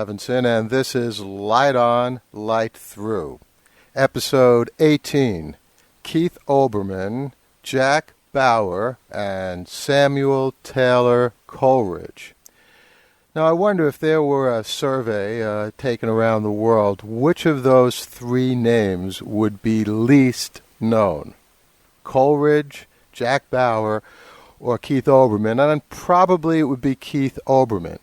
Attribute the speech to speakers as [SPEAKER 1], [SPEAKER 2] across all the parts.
[SPEAKER 1] Levinson, and this is Light On, Light Through. Episode 18, Keith Olbermann, Jack Bauer, and Samuel Taylor Coleridge. Now, I wonder if there were a survey taken around the world, which of those three names would be least known? Coleridge, Jack Bauer, or Keith Olbermann? And probably it would be Keith Olbermann.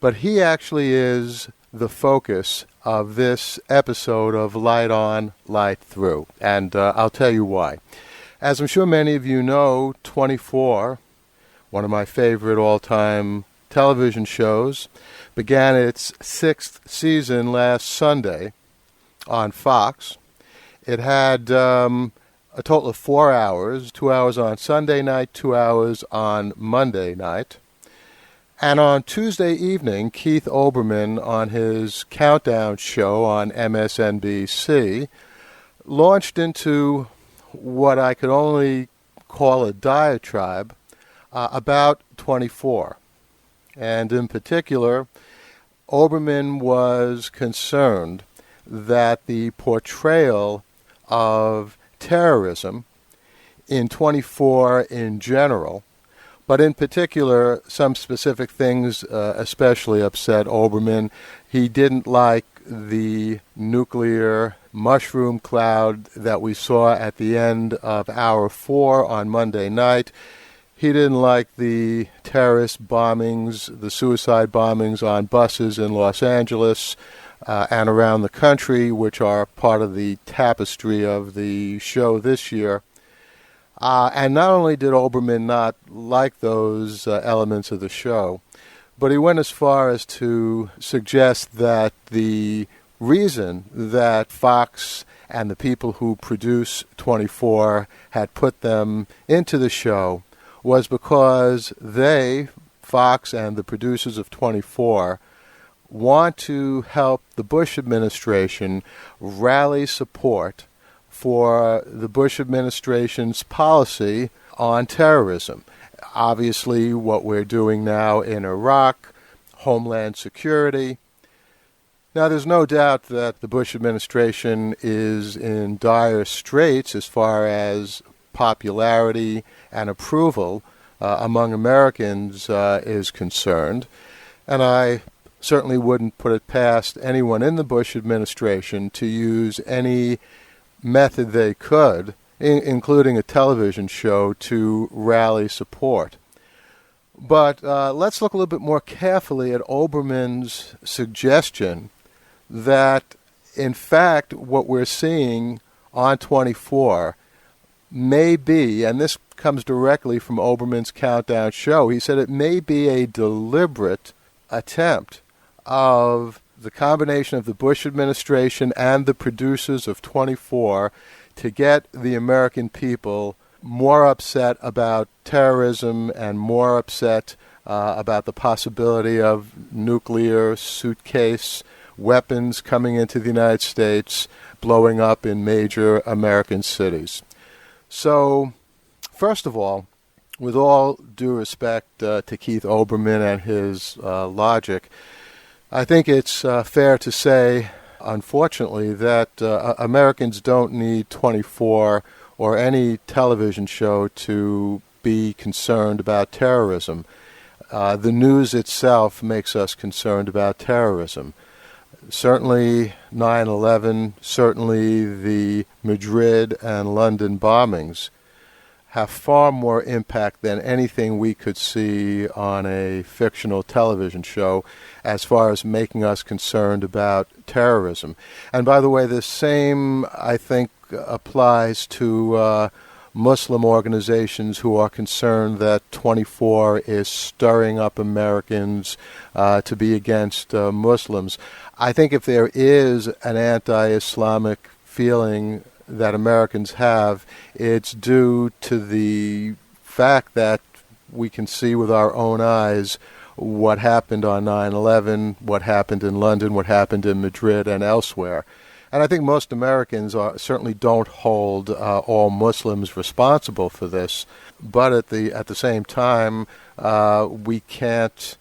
[SPEAKER 1] But he actually is the focus of this episode of Light On, Light Through. And I'll tell you why. As I'm sure many of you know, 24, one of my favorite all-time television shows, began its sixth season last Sunday on Fox. It had a total of 4 hours, 2 hours on Sunday night, 2 hours on Monday night. And on Tuesday evening, Keith Olbermann, on his countdown show on MSNBC, launched into what I could only call a diatribe about 24. And in particular, Olbermann was concerned that the portrayal of terrorism in 24 in general, but in particular, some specific things especially upset Olbermann. He didn't like the nuclear mushroom cloud that we saw at the end of Hour 4 on Monday night. He didn't like the terrorist bombings, the suicide bombings on buses in Los Angeles and around the country, which are part of the tapestry of the show this year. And not only did Olbermann not like those elements of the show, but he went as far as to suggest that the reason that Fox and the people who produce 24 had put them into the show was because they, Fox and the producers of 24, want to help the Bush administration rally support for the Bush administration's policy on terrorism. Obviously, what we're doing now in Iraq, Homeland Security. Now, there's no doubt that the Bush administration is in dire straits as far as popularity and approval among Americans is concerned. And I certainly wouldn't put it past anyone in the Bush administration to use any method they could, including a television show, to rally support. But let's look a little bit more carefully at Olbermann's suggestion that, in fact, what we're seeing on 24 may be, and this comes directly from Olbermann's countdown show, he said it may be a deliberate attempt of the combination of the Bush administration and the producers of 24 to get the American people more upset about terrorism and more upset about the possibility of nuclear suitcase weapons coming into the United States, blowing up in major American cities. So, first of all, with all due respect to Keith Olbermann and his logic, I think it's fair to say, unfortunately, that Americans don't need 24 or any television show to be concerned about terrorism. The news itself makes us concerned about terrorism. Certainly 9/11, certainly the Madrid and London bombings have far more impact than anything we could see on a fictional television show as far as making us concerned about terrorism. And by the way, the same, I think, applies to Muslim organizations who are concerned that 24 is stirring up Americans to be against Muslims. I think if there is an anti-Islamic feeling that Americans have, it's due to the fact that we can see with our own eyes what happened on 9/11, what happened in London, what happened in Madrid and elsewhere. And I think most Americans certainly don't hold all Muslims responsible for this, but at the same time, we can't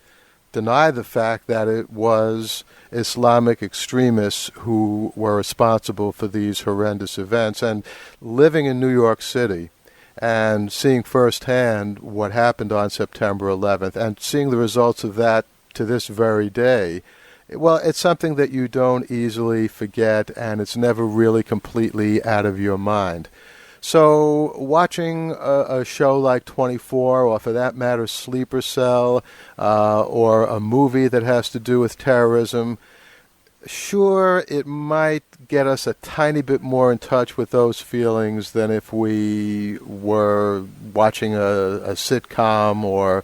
[SPEAKER 1] deny the fact that it was Islamic extremists who were responsible for these horrendous events. And living in New York City and seeing firsthand what happened on September 11th and seeing the results of that to this very day, well, it's something that you don't easily forget, and it's never really completely out of your mind. So watching a show like 24, or for that matter, Sleeper Cell, or a movie that has to do with terrorism, sure, it might get us a tiny bit more in touch with those feelings than if we were watching a sitcom or,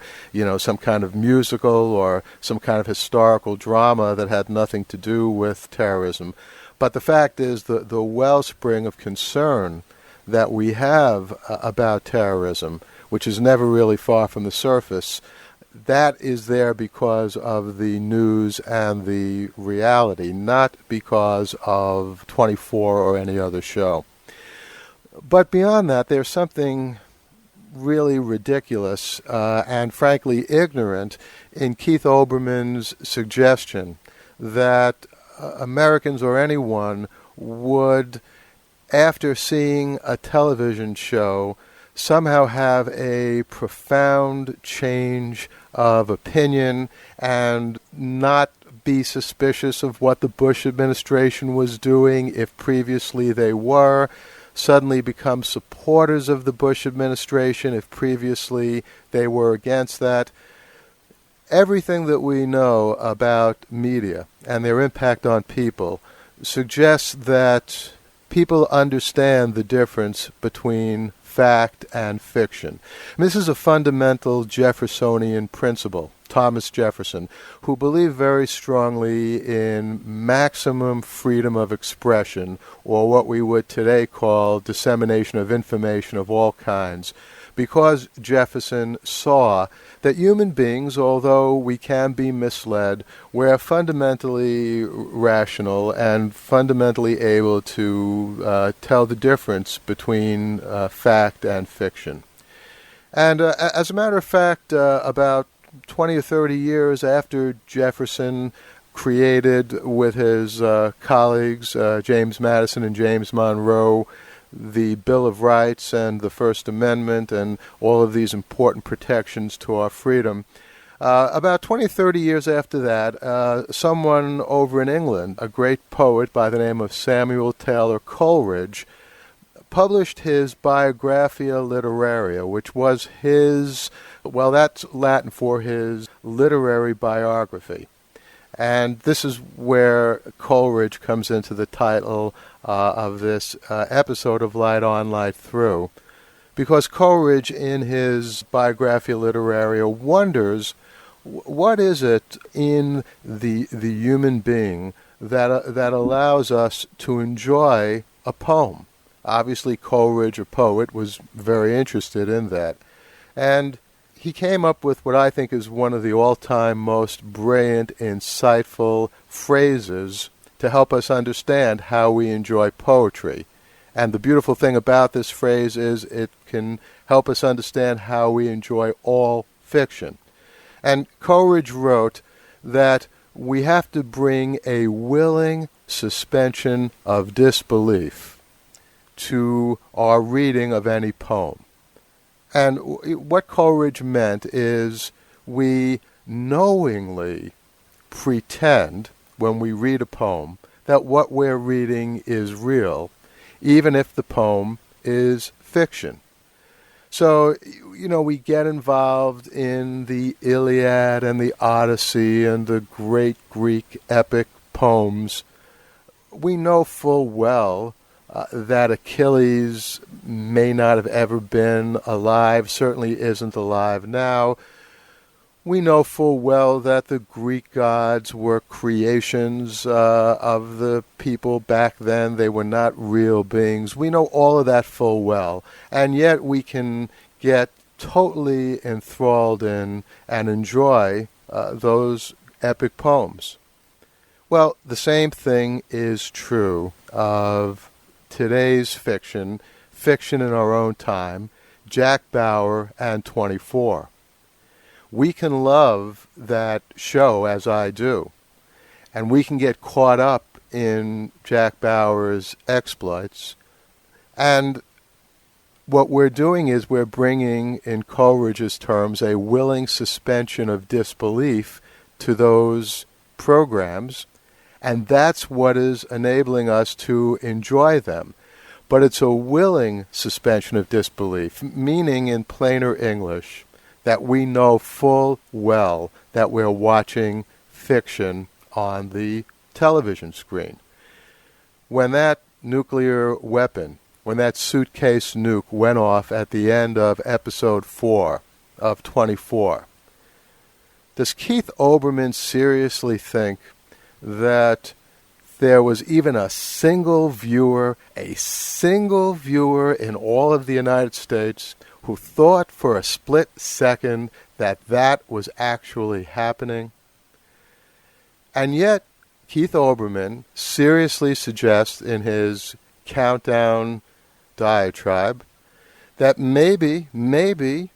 [SPEAKER 1] some kind of musical or some kind of historical drama that had nothing to do with terrorism. But the fact is the wellspring of concern that we have about terrorism, which is never really far from the surface, that is there because of the news and the reality, not because of 24 or any other show. But beyond that, there's something really ridiculous and frankly ignorant in Keith Olbermann's suggestion that Americans or anyone would, after seeing a television show, somehow have a profound change of opinion and not be suspicious of what the Bush administration was doing if previously they were, suddenly become supporters of the Bush administration if previously they were against that. Everything that we know about media and their impact on people suggests that people understand the difference between fact and fiction. And this is a fundamental Jeffersonian principle. Thomas Jefferson, who believed very strongly in maximum freedom of expression, or what we would today call dissemination of information of all kinds, because Jefferson saw that human beings, although we can be misled, we're fundamentally rational and fundamentally able to tell the difference between fact and fiction. And as a matter of fact, about 20 or 30 years after Jefferson created with his colleagues, James Madison and James Monroe, the Bill of Rights and the First Amendment and all of these important protections to our freedom. About 20, 30 years after that, someone over in England, a great poet by the name of Samuel Taylor Coleridge, published his Biographia Literaria, which was his, well, that's Latin for his literary biography. And this is where Coleridge comes into the title of this episode of Light On, Light Through, because Coleridge, in his Biographia Literaria, wonders what is it in the human being that allows us to enjoy a poem. Obviously, Coleridge, a poet, was very interested in that. And he came up with what I think is one of the all-time most brilliant, insightful phrases to help us understand how we enjoy poetry. And the beautiful thing about this phrase is it can help us understand how we enjoy all fiction. And Coleridge wrote that we have to bring a willing suspension of disbelief to our reading of any poem. And what Coleridge meant is we knowingly pretend when we read a poem that what we're reading is real, even if the poem is fiction. So, we get involved in the Iliad and the Odyssey and the great Greek epic poems. We know full well that Achilles may not have ever been alive, certainly isn't alive now. We know full well that the Greek gods were creations of the people back then. They were not real beings. We know all of that full well, and yet we can get totally enthralled in and enjoy those epic poems. Well, the same thing is true of today's fiction in our own time, Jack Bauer and 24. We can love that show, as I do, and we can get caught up in Jack Bauer's exploits. And what we're doing is we're bringing, in Coleridge's terms, a willing suspension of disbelief to those programs, and that's what is enabling us to enjoy them. But it's a willing suspension of disbelief, meaning in plainer English that we know full well that we're watching fiction on the television screen. When that nuclear weapon, when that suitcase nuke went off at the end of episode 4 of 24, does Keith Olbermann seriously think that there was even a single viewer in all of the United States who thought for a split second that that was actually happening? And yet, Keith Olbermann seriously suggests in his countdown diatribe that maybe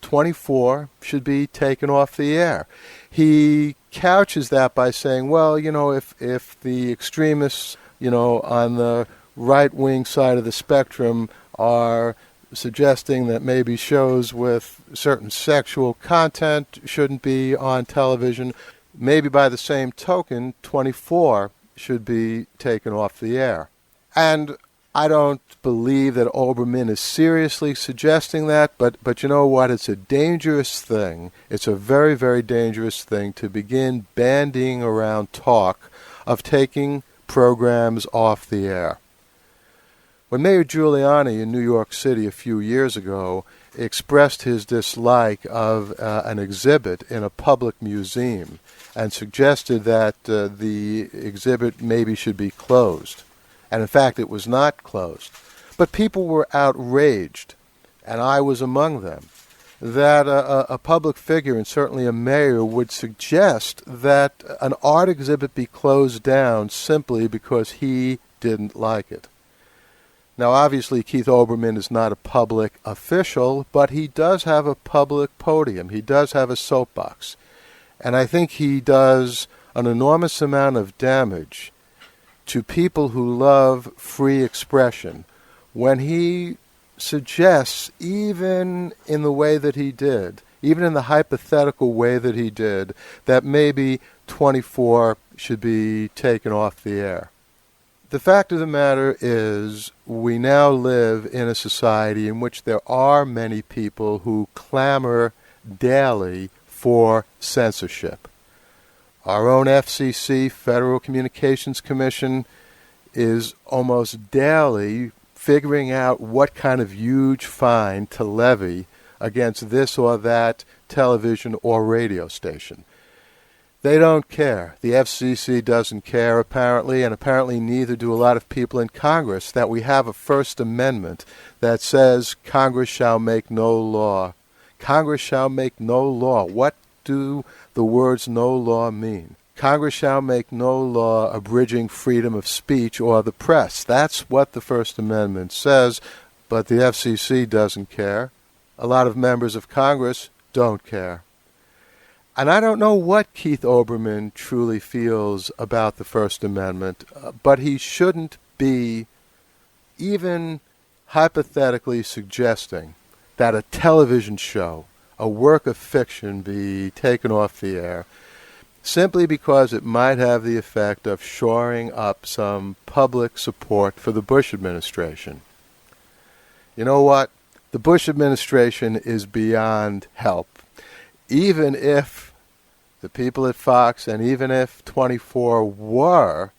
[SPEAKER 1] 24 should be taken off the air. He couches that by saying, well, if the extremists, on the right-wing side of the spectrum are suggesting that maybe shows with certain sexual content shouldn't be on television, maybe by the same token, 24 should be taken off the air. And I don't believe that Olbermann is seriously suggesting that, but you know what? It's a dangerous thing. It's a very, very dangerous thing to begin bandying around talk of taking programs off the air. When Mayor Giuliani in New York City a few years ago expressed his dislike of an exhibit in a public museum and suggested that the exhibit maybe should be closed, and in fact it was not closed, but people were outraged, and I was among them, that a public figure, and certainly a mayor, would suggest that an art exhibit be closed down simply because he didn't like it. Now, obviously, Keith Olbermann is not a public official, but he does have a public podium. He does have a soapbox. And I think he does an enormous amount of damage to people who love free expression when he suggests, even in the way that he did, even in the hypothetical way that he did, that maybe 24 should be taken off the air. The fact of the matter is, we now live in a society in which there are many people who clamor daily for censorship. Our own FCC, Federal Communications Commission, is almost daily figuring out what kind of huge fine to levy against this or that television or radio station. They don't care. The FCC doesn't care, apparently, and apparently neither do a lot of people in Congress, that we have a First Amendment that says Congress shall make no law. Congress shall make no law. What do the words no law mean? Congress shall make no law abridging freedom of speech or the press. That's what the First Amendment says, but the FCC doesn't care. A lot of members of Congress don't care. And I don't know what Keith Olbermann truly feels about the First Amendment, but he shouldn't be even hypothetically suggesting that a television show, a work of fiction, be taken off the air simply because it might have the effect of shoring up some public support for the Bush administration. You know what? The Bush administration is beyond help. Even if the people at Fox and even if 24 were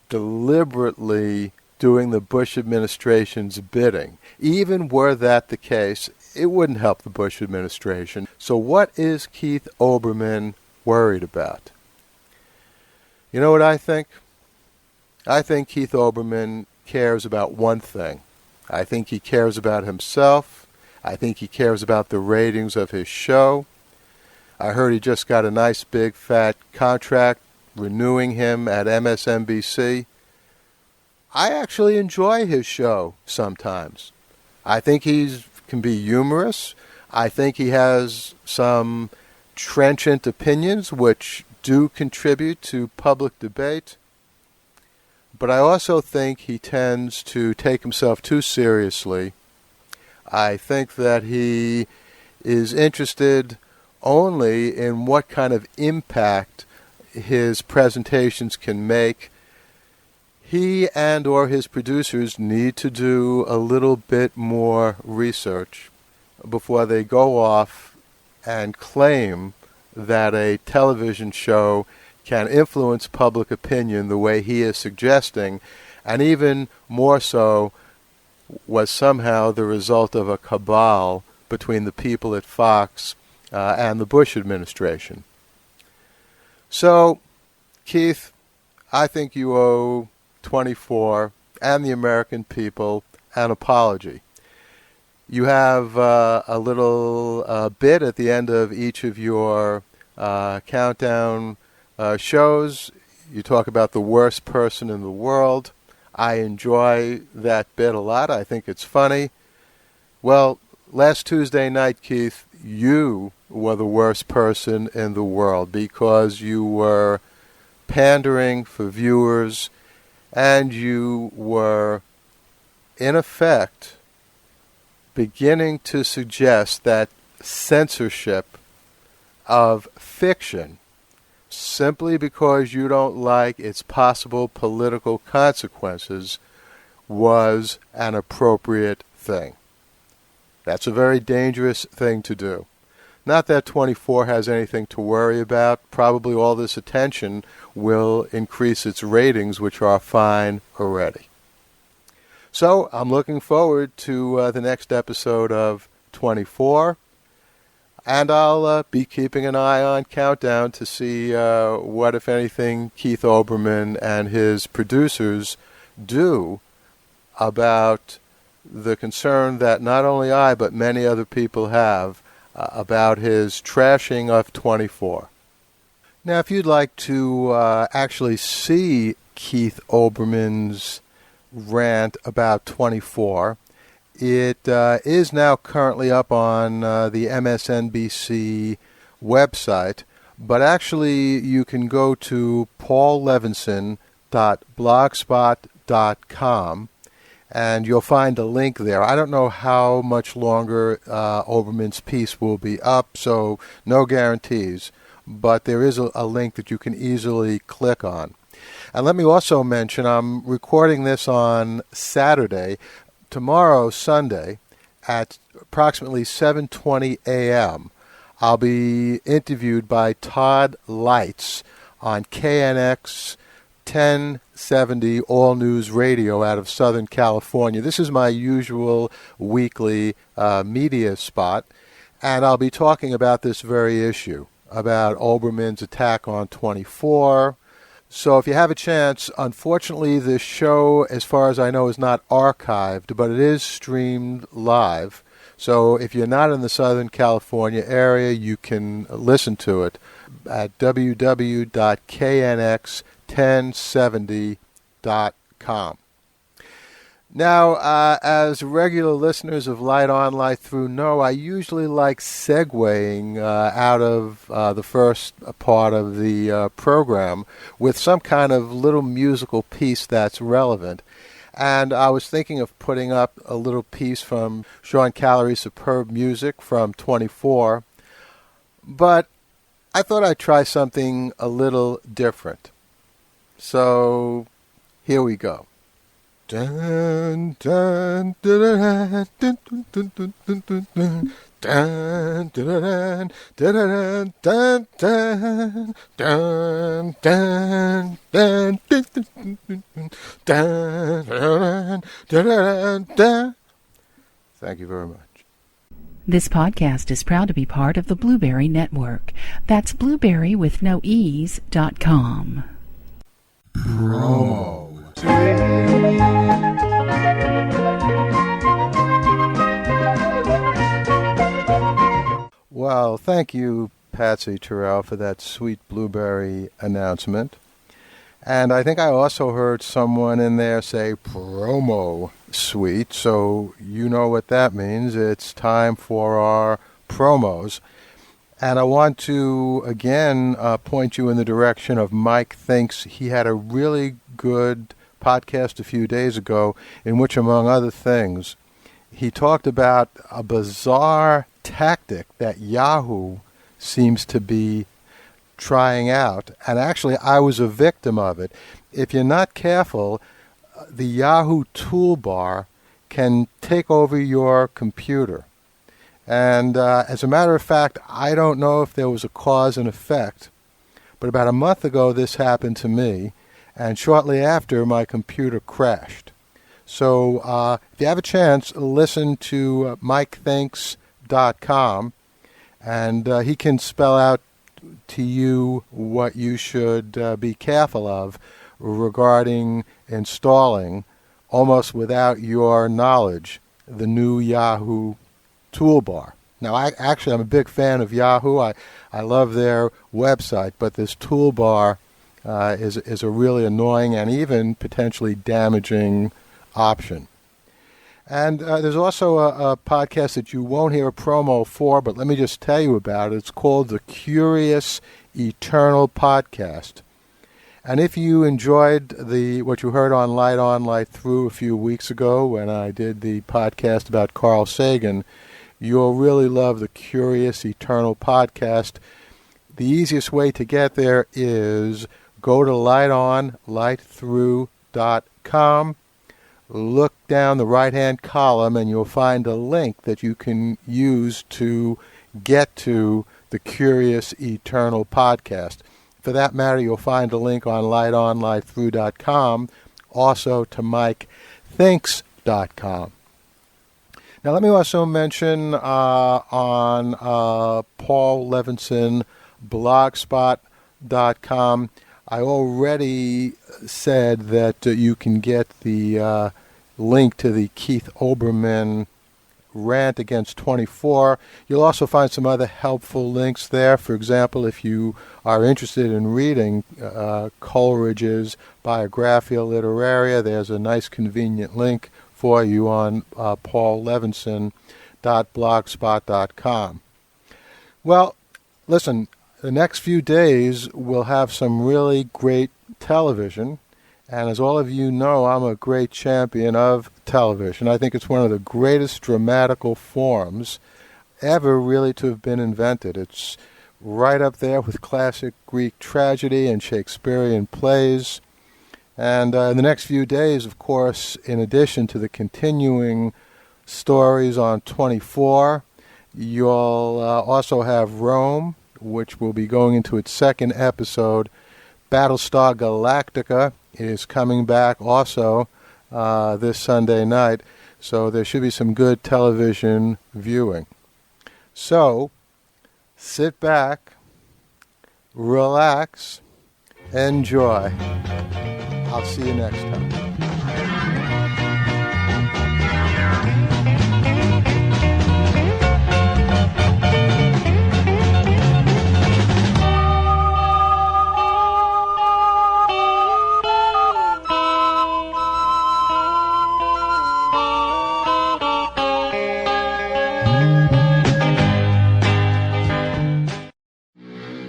[SPEAKER 1] deliberately doing the Bush administration's bidding, even were that the case, it wouldn't help the Bush administration. So what is Keith Olbermann worried about? You know what I think? I think Keith Olbermann cares about one thing. I think he cares about himself. I think he cares about the ratings of his show. I heard he just got a nice big fat contract renewing him at MSNBC. I actually enjoy his show sometimes. I think he can be humorous. I think he has some trenchant opinions which do contribute to public debate. But I also think he tends to take himself too seriously. I think that he is interested only in what kind of impact his presentations can make. He and or his producers need to do a little bit more research before they go off and claim that a television show can influence public opinion the way he is suggesting, and even more so was somehow the result of a cabal between the people at Fox and the Bush administration. So, Keith, I think you owe 24 and the American people an apology. You have a little bit at the end of each of your countdown shows. You talk about the worst person in the world. I enjoy that bit a lot. I think it's funny. Well, last Tuesday night, Keith, you were the worst person in the world because you were pandering for viewers and you were, in effect, beginning to suggest that censorship of fiction, simply because you don't like its possible political consequences, was an appropriate thing. That's a very dangerous thing to do. Not that 24 has anything to worry about. Probably all this attention will increase its ratings, which are fine already. So I'm looking forward to the next episode of 24. And I'll be keeping an eye on Countdown to see what, if anything, Keith Olbermann and his producers do about the concern that not only I but many other people have about his trashing of 24. Now, if you'd like to actually see Keith Olbermann's rant about 24, it is now currently up on the MSNBC website, but actually you can go to paullevinson.blogspot.com and you'll find a link there. I don't know how much longer Olbermann's piece will be up, so no guarantees, but there is a link that you can easily click on. And let me also mention, I'm recording this on Saturday. Tomorrow, Sunday, at approximately 7:20 a.m., I'll be interviewed by Todd Leitz on KNX 1070 All News Radio out of Southern California. This is my usual weekly media spot, and I'll be talking about this very issue, about Olbermann's attack on 24. So if you have a chance, unfortunately the show, as far as I know, is not archived, but it is streamed live. So if you're not in the Southern California area, you can listen to it at www.knx1070.com. Now, as regular listeners of Light On, Light Through know, I usually like segueing out of the first part of the program with some kind of little musical piece that's relevant. And I was thinking of putting up a little piece from Sean Callery's superb music from 24, but I thought I'd try something a little different. So here we go. Dun, dun, dun, dun, dun, dun, dun, dun, dun, dun. Dun, dun, dun, dun, dun, dun, dun, dun, dun, dun, dun. Thank you very much.
[SPEAKER 2] This podcast is proud to be part of the Blueberry Network. That's blueberrywithnoease.com.
[SPEAKER 1] Promo. Well, thank you, Patsy Terrell, for that sweet blueberry announcement. And I think I also heard someone in there say promo suite, so you know what that means. It's time for our promos. And I want to, again, point you in the direction of Mike Thinks. He had a really good podcast a few days ago in which, among other things, he talked about a bizarre tactic that Yahoo seems to be trying out. And actually, I was a victim of it. If you're not careful, the Yahoo toolbar can take over your computer. And as a matter of fact, I don't know if there was a cause and effect, but about a month ago this happened to me, and shortly after my computer crashed. So if you have a chance, listen to MikeThinks.com, and he can spell out to you what you should be careful of regarding installing, almost without your knowledge, the new Yahoo toolbar. Now, I'm a big fan of Yahoo. I love their website, but this toolbar is a really annoying and even potentially damaging option. And there's also a podcast that you won't hear a promo for, but let me just tell you about it. It's called the Curious Eternal Podcast. And if you enjoyed what you heard on Light Through a few weeks ago when I did the podcast about Carl Sagan, you'll really love the Curious Eternal Podcast. The easiest way to get there is go to lightonlightthrough.com, look down the right-hand column, and you'll find a link that you can use to get to the Curious Eternal Podcast. For that matter, you'll find a link on lightonlightthrough.com, also to MikeThinks.com. Now, let me also mention on Paul Levinson blogspot.com, I already said that you can get the link to the Keith Olbermann rant against 24. You'll also find some other helpful links there. For example, if you are interested in reading Coleridge's Biographia Literaria, there's a nice convenient link for you on paullevinson.blogspot.com. Well, listen, the next few days we'll have some really great television, and as all of you know, I'm a great champion of television. I think it's one of the greatest dramatical forms ever really to have been invented. It's right up there with classic Greek tragedy and Shakespearean plays. And in the next few days, of course, in addition to the continuing stories on 24, you'll also have Rome, which will be going into its second episode. Battlestar Galactica is coming back also this Sunday night, so there should be some good television viewing. So, sit back, relax, enjoy. I'll see you next time.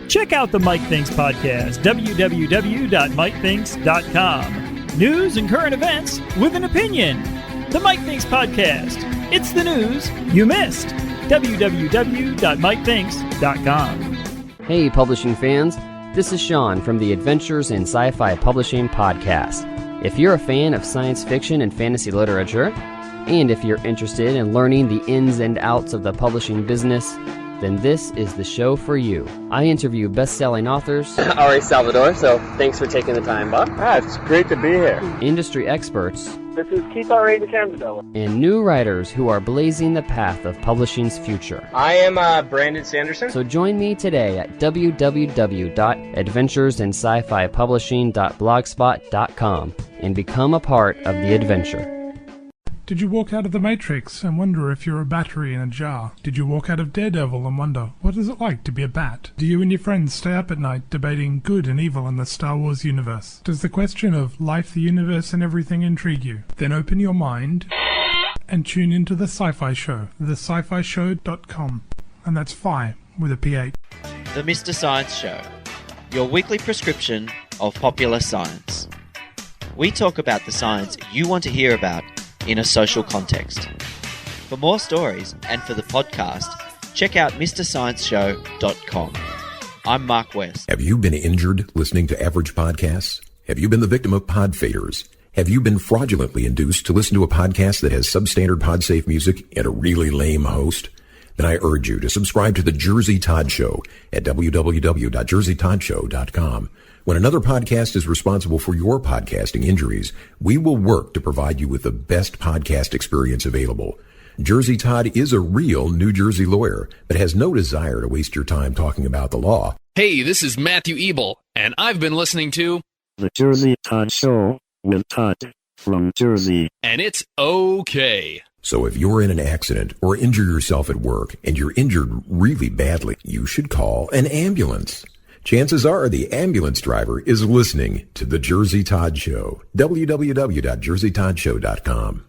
[SPEAKER 3] Check out the Mike Thinks podcast, www.mikethinks.com. News and current events with an opinion. The Mike Thinks podcast. It's the news you missed. www.mikethinks.com.
[SPEAKER 4] Hey, publishing fans. This is Sean from the Adventures in Sci-Fi Publishing podcast. If you're a fan of science fiction and fantasy literature, and if you're interested in learning the ins and outs of the publishing business, then this is the show for you. I interview best-selling authors,
[SPEAKER 5] Ari Salvador, so thanks for taking the time, Bob.
[SPEAKER 6] It's great to be here.
[SPEAKER 4] industry experts,
[SPEAKER 6] This is Keith R.A. DeCampadella.
[SPEAKER 4] and new writers who are blazing the path of publishing's future.
[SPEAKER 5] I am Brandon Sanderson.
[SPEAKER 4] So join me today at www.adventuresinscifipublishing.blogspot.com and become a part of the adventure.
[SPEAKER 7] Did you walk out of The Matrix and wonder if you're a battery in a jar? Did you walk out of Daredevil and wonder, what is it like to be a bat? Do you and your friends stay up at night debating good and evil in the Star Wars universe? Does the question of life, the universe, and everything intrigue you? Then open your mind and tune into The Sci-Fi Show, thescifishow.com. And that's Phi with a PH.
[SPEAKER 8] The Mr. Science Show, your weekly prescription of popular science. We talk about the science you want to hear about in a social context. For more stories and for the podcast, check out MrScienceShow.com. I'm Mark West.
[SPEAKER 9] Have you been injured listening to average podcasts? Have you been the victim of pod faders? Have you been fraudulently induced to listen to a podcast that has substandard pod-safe music and a really lame host? Then I urge you to subscribe to The Jersey Todd Show at www.jerseytoddshow.com. When another podcast is responsible for your podcasting injuries, we will work to provide you with the best podcast experience available. Jersey Todd is a real New Jersey lawyer, but has no desire to waste your time talking about the law.
[SPEAKER 10] Hey, this is Matthew Ebel, and I've been listening to
[SPEAKER 11] The Jersey Todd Show with Todd from Jersey.
[SPEAKER 10] And it's okay.
[SPEAKER 9] So if you're in an accident or injure yourself at work and you're injured really badly, you should call an ambulance. Chances are the ambulance driver is listening to The Jersey Todd Show. www.jerseytoddshow.com.